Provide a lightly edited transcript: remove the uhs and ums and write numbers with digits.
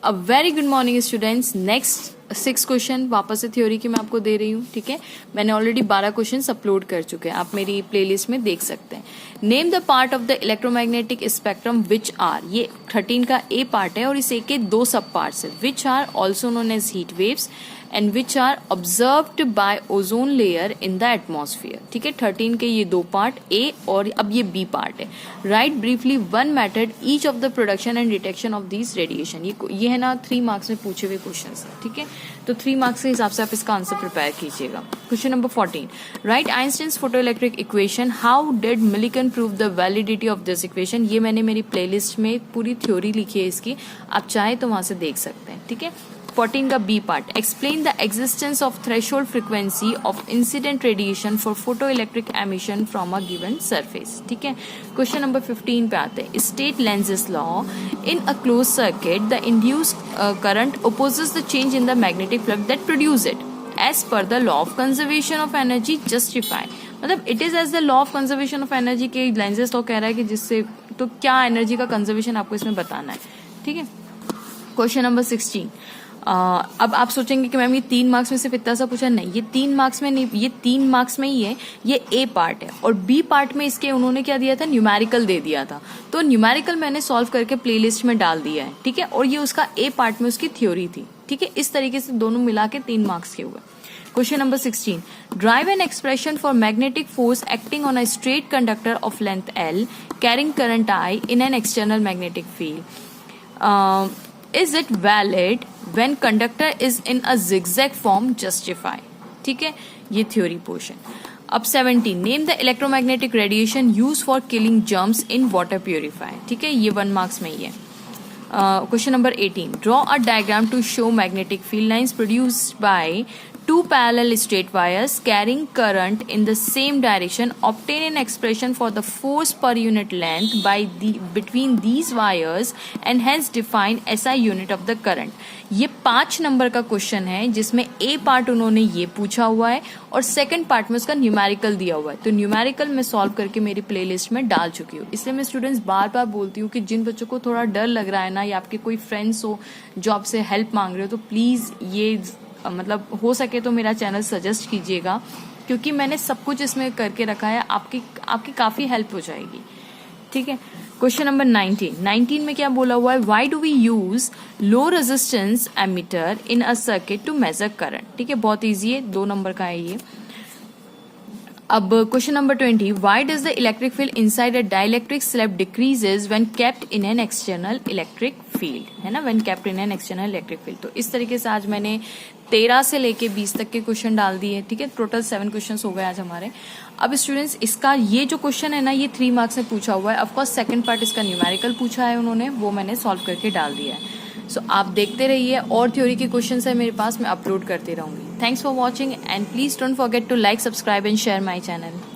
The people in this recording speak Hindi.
A very good morning students. Next 6 question वापस से थ्योरी की मैं आपको दे रही हूँ, ठीक है। मैंने ऑलरेडी 12 क्वेश्चन अपलोड कर चुके हैं, आप मेरी प्लेलिस्ट में देख सकते हैं। Name the part of the electromagnetic spectrum which are, ये 13 का ए पार्ट है और इस ए के 2 सब पार्ट्स है। Which are also known as heat waves and which are observed by ozone layer in the atmosphere, ठीक है। 13 के ये 2 पार्ट ए और अब ये बी पार्ट है। Right briefly one method each of the production and detection of this radiation. ये है ना 3 मार्क्स में पूछे हुए क्वेश्चन, ठीक है। तो 3 मार्क्स के हिसाब से आप इसका आंसर प्रिपेयर कीजिएगा। Question number 14, right Einstein's photoelectric equation, how did Millikan prove the validity of this equation. ये मैंने मेरी प्लेलिस्ट में पूरी थ्योरी लिखी है इसकी, आप चाहे तो वहां से देख सकते हैं, ठीक है। 14 का B part, explain the existence of threshold frequency of incident radiation for photoelectric emission from a given surface, ठीक है। क्वेश्चन नंबर 15 पे आते हैं। State Lenz's law, in a closed circuit the induced current opposes the change in the magnetic flux that produce it as per the law of conservation of energy justify। मतलब it is as the law of conservation of energy के लेंजेस लॉ कह रहा है कि जिससे तो क्या एनर्जी का कंजर्वेशन आपको इसमें बताना है, ठीक है। क्वेश्चन नंबर 16, अब आप सोचेंगे कि मैम ये 3 मार्क्स में सिर्फ इतना सा पूछा, नहीं ये 3 मार्क्स में नहीं, ये 3 मार्क्स में ही है। ये ए पार्ट है और बी पार्ट में इसके उन्होंने क्या दिया था, न्यूमेरिकल दे दिया था। तो न्यूमेरिकल मैंने सॉल्व करके प्लेलिस्ट में डाल दिया है, ठीक है। और ये उसका ए पार्ट में उसकी थ्योरी थी, ठीक है। इस तरीके से दोनों मिला के 3 मार्क्स के हुए। Question number 16, drive an expression for magnetic force acting on a straight conductor of length L carrying current I in an external magnetic field. Is it valid when conductor is in a zigzag form? Justify, ठीक है। ये थ्योरी पोर्शन। अब 17, name the electromagnetic radiation use for killing germs in water purifier, ठीक है। ये 1 मार्क्स में ही है। Question number 18, draw a diagram to show magnetic field lines produced by 2 parallel straight wires carrying current in the same direction. Obtain an expression for the force per unit length between these wires and hence define SI unit of the current. ये 5 नंबर का क्वेश्चन है जिसमें ए पार्ट उन्होंने ये पूछा हुआ है और सेकंड पार्ट में उसका न्यूमेरिकल दिया हुआ है। तो न्यूमेरिकल मैं सॉल्व करके मेरी प्लेलिस्ट में डाल चुकी हूँ। इसलिए मैं स्टूडेंट्स बार बार बोलती हूँ कि जिन बच्चों को थोड़ा डर लग रहा है ना, या आपके कोई फ्रेंड्स हो जो आपसे हेल्प मांग रहे हो, तो प्लीज ये मतलब हो सके तो मेरा चैनल सजेस्ट कीजिएगा, क्योंकि मैंने सब कुछ इसमें करके रखा है। आपकी काफी हेल्प हो जाएगी, ठीक है। क्वेश्चन नंबर 19 में क्या बोला हुआ है, why do we use low resistance ammeter in a circuit to measure current, ठीक है। बहुत इजी है, 2 नंबर का है ये। अब question number 20, why does the electric field inside a dielectric slab decreases when kept in an external electric field, है ना, when kept in an external electric field. तो इस तरीके से आज मैंने 13 से लेके 20 तक के क्वेश्चन डाल दिए, ठीक है। टोटल 7 क्वेश्चन हो गए आज हमारे। अब स्टूडेंट्स इसका ये जो क्वेश्चन है ना, ये 3 मार्क्स में पूछा हुआ है। ऑफकोर्स सेकंड पार्ट इसका न्यूमेरिकल पूछा है उन्होंने, वो मैंने सॉल्व करके डाल दिया है। सो आप देखते रहिए, और थ्योरी के क्वेश्चन है मेरे पास, मैं अपलोड करती रहूंगी। Thanks for watching and please don't forget to like, subscribe and share my channel.